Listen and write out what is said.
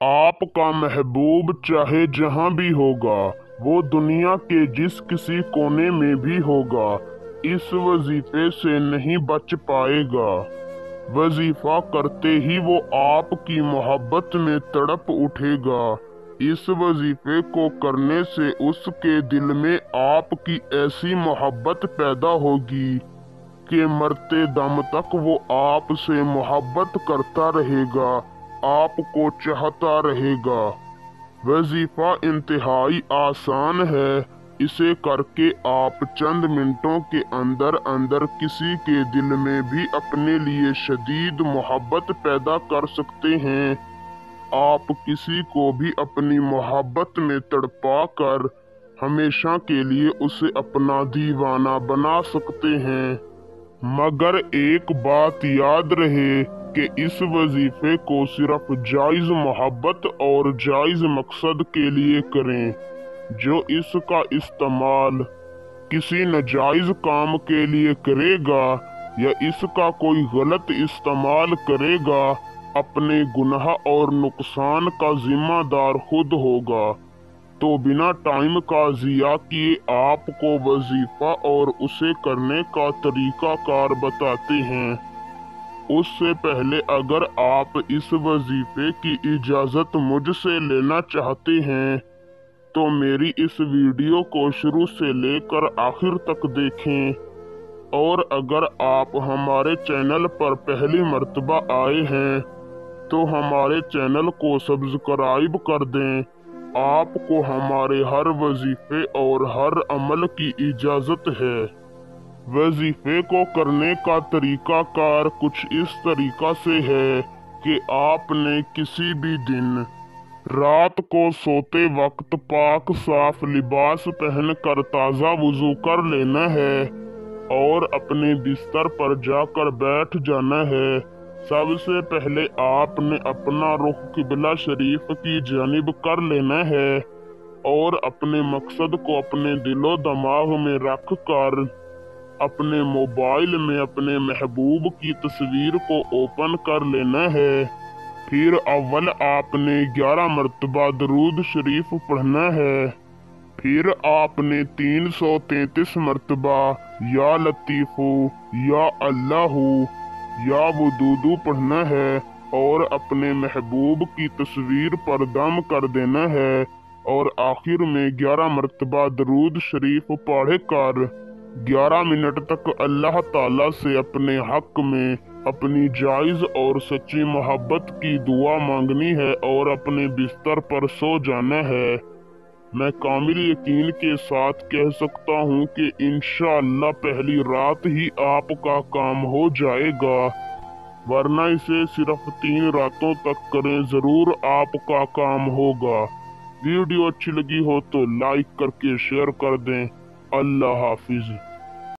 आपका महबूब चाहे जहां भी होगा, वो दुनिया के जिस किसी कोने में भी होगा, इस वजीफे से नहीं बच पाएगा। वजीफा करते ही वो आपकी मोहब्बत में तड़प उठेगा। इस वजीफे को करने से उसके दिल में आपकी ऐसी मोहब्बत पैदा होगी कि मरते दम तक वो आपसे मोहब्बत करता रहेगा, आपको चाहता रहेगा। वजीफा इंतहाई आसान है। इसे करके आप चंद मिनटों के अंदर अंदर किसी के दिल में भी अपने लिए शदीद मोहब्बत पैदा कर सकते हैं। आप किसी को भी अपनी मोहब्बत में तड़पा कर हमेशा के लिए उसे अपना दीवाना बना सकते हैं। मगर एक बात याद रहे कि इस वजीफे को सिर्फ जायज मोहब्बत और जायज मकसद के लिए करें। जो इसका इस्तेमाल किसी नाजायज काम के लिए करेगा या इसका कोई गलत इस्तेमाल करेगा, अपने गुनाह और नुकसान का जिम्मेदार खुद होगा। तो बिना टाइम का ज़िया किए आपको वजीफा और उसे करने का तरीका कार बताते हैं। उससे पहले अगर आप इस वजीफे की इजाज़त मुझसे लेना चाहते हैं तो मेरी इस वीडियो को शुरू से लेकर आखिर तक देखें। और अगर आप हमारे चैनल पर पहली मर्तबा आए हैं तो हमारे चैनल को सब्सक्राइब कर दें। आपको हमारे हर वजीफे और हर अमल की इजाज़त है। वजीफे को करने का तरीका कार कुछ इस तरीका से है कि आपने किसी भी दिन रात को सोते वक्त पाक साफ लिबास पहनकर ताज़ा वुजू कर लेना है और अपने बिस्तर पर जाकर बैठ जाना है। सबसे पहले आपने अपना रुख किबला शरीफ की जानिब कर लेना है और अपने मकसद को अपने दिलो दिमाग में रख कर अपने मोबाइल में अपने महबूब की तस्वीर को ओपन कर लेना है। फिर अव्वल आपने 11 मरतबा दरूद शरीफ पढ़ना है। फिर आपने 333 मरतबा या लतीफ़ू, या अल्लाहू, या वदूदू पढ़ना है और अपने महबूब की तस्वीर पर दम कर देना है और आखिर में 11 मरतबा दरूद शरीफ पढ़ कर 11 मिनट तक अल्लाह ताला से अपने हक में अपनी जायज और सच्ची मोहब्बत की दुआ मांगनी है और अपने बिस्तर पर सो जाना है। मैं कामिल यकीन के साथ कह सकता हूँ कि इंशाअल्लाह पहली रात ही आपका काम हो जाएगा, वरना इसे सिर्फ 3 रातों तक करें, जरूर आपका काम होगा। वीडियो अच्छी लगी हो तो लाइक करके शेयर कर दें। अल्लाह हाफिज।